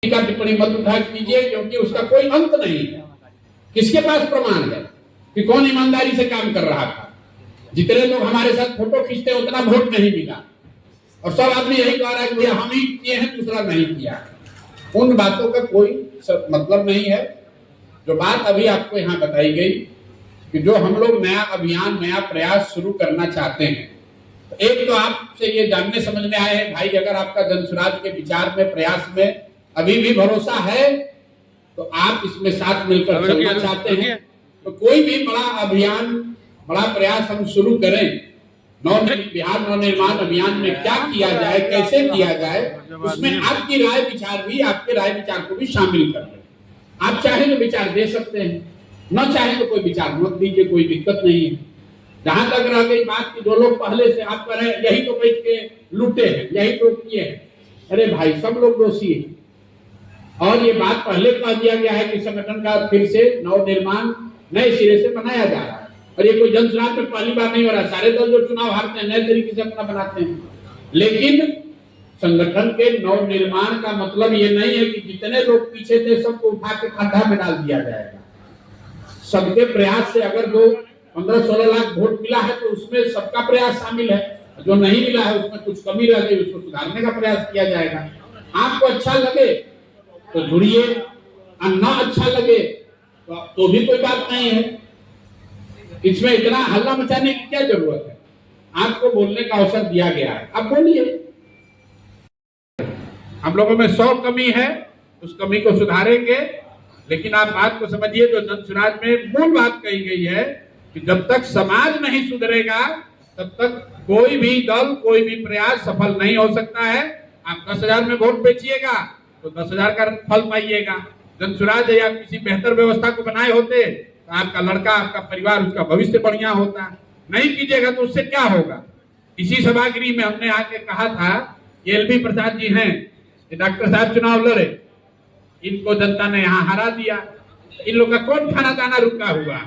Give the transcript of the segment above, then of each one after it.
का टिप्पणी मत उठा कीजिए, क्योंकि उसका कोई अंत नहीं है। किसके पास प्रमाण है कि कौन ईमानदारी से काम कर रहा था? जितने लोग हमारे साथ फोटो खींचते हैं उतना वोट नहीं मिला, और सब आदमी यही कह रहा है कि हम ही किए हैं, दूसरा नहीं किया। उन बातों का कोई मतलब नहीं है। जो बात अभी आपको यहाँ बताई गई कि जो हम लोग नया अभियान, नया प्रयास शुरू करना चाहते हैं, तो एक तो आपसे ये जानने समझने आए हैं भाई, अगर आपका जनसुराज के विचार में, प्रयास में अभी भी भरोसा है तो आप इसमें साथ मिलकर चलना चाहते हैं, तो कोई भी बड़ा अभियान, बड़ा प्रयास हम शुरू करें, बिहार नवनिर्माण अभियान में क्या किया जाए, कैसे किया जाए, उसमें आपकी राय विचार भी, आपके राय विचार को भी शामिल कर लें। आप चाहे तो विचार दे सकते हैं, न चाहे तो कोई विचार मत दीजिए, कोई दिक्कत नहीं है। जहां तक रह गई बात कि जो लोग पहले से आप कह रहे हैं यही तो बैठ के लूटे हैं, यही तो किए हैं, अरे भाई सब लोग दोषी है। और ये बात पहले कह दिया गया है कि संगठन का फिर से नवनिर्माण नए सिरे से बनाया जा रहा है, और ये कोई जनसुराज में पहली बार नहीं हो रहा। सारे दल जो चुनाव हारते हैं नए तरीके से अपना बनाते हैं, लेकिन संगठन के नवनिर्माण का मतलब ये नहीं है कि जितने लोग पीछे थे सबको उठा के खड्डा में डाल दिया जाएगा। सबके प्रयास से अगर जो 15-16 लाख वोट मिला है तो उसमें सबका प्रयास शामिल है, जो नहीं मिला है उसमें कुछ कमी रह गई, उसको सुधारने का प्रयास किया जाएगा। आपको अच्छा लगे तो जुड़िए, और ना अच्छा लगे तो भी कोई बात नहीं है। इसमें इतना हल्ला मचाने की क्या जरूरत है? आपको बोलने का अवसर दिया गया है, आप बोलिए। हम लोगों में 100 कमी है, उस कमी को सुधारेंगे। लेकिन आप बात को समझिए, जो जनसुराज में मूल बात कही गई है कि जब तक समाज नहीं सुधरेगा तब तक कोई भी दल, कोई भी प्रयास सफल नहीं हो सकता है। आप 10,000 में वोट बेचिएगा तो 10,000 का फल पाइएगा। जनसुराज या किसी बेहतर व्यवस्था को बनाए होते तो आपका लड़का, आपका परिवार, उसका भविष्य बढ़िया होता। नहीं कीजिएगा तो उससे क्या होगा? इसी सभागृह में हमने आके कहा था, एलबी प्रसाद जी हैं, डॉक्टर साहब चुनाव लड़े, इनको जनता ने यहाँ हरा दिया, इन लोग का कौन खाना दाना रुका हुआ?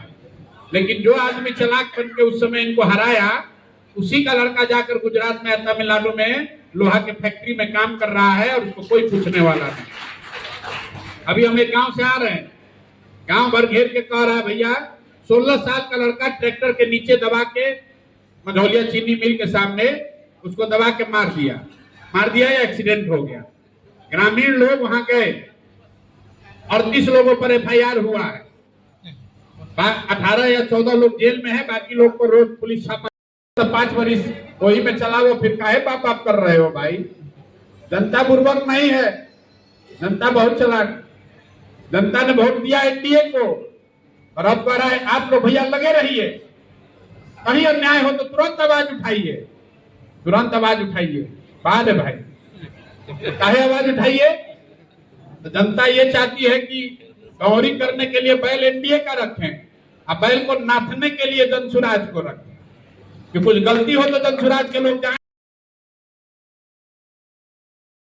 लेकिन जो आदमी चालाक बन के उस समय इनको हराया, उसी का लड़का जाकर गुजरात में, तमिलनाडु में लोहा के फैक्ट्री में काम कर रहा है, और उसको कोई पूछने वाला नहीं। अभी हम एक गांव से आ रहे हैं, गांव भर घेर के कह रहा है भैया 16 साल का लड़का ट्रैक्टर के नीचे दबा के, मझौलिया चीनी मिल के सामने उसको दबा के मार दिया या एक्सीडेंट हो गया। ग्रामीण लोग वहां गए, 38 लोगों पर FIR हुआ है, 18 या 14 लोग जेल में है, बाकी लोग को रोज पुलिस छापा। 5 वर्ष वही में चला वो, फिर काहे बाप कर रहे हो भाई? जनता बुर्बक नहीं है, जनता बहुत चालाक। जनता ने वोट दिया एनडीए को, और अब कह रहा है आप लोग भैया लगे रहिए, कहीं अन्याय हो तो तुरंत आवाज उठाइए, तुरंत आवाज उठाइए। बात है भाई, काहे आवाज उठाइए? तो जनता ये चाहती है कि गौरी करने के लिए बैल एनडीए का रखें, और बैल को नाथने के लिए जनसुराज को रखें, कि कुछ गलती हो तो जनसुराज के लोग जाएं।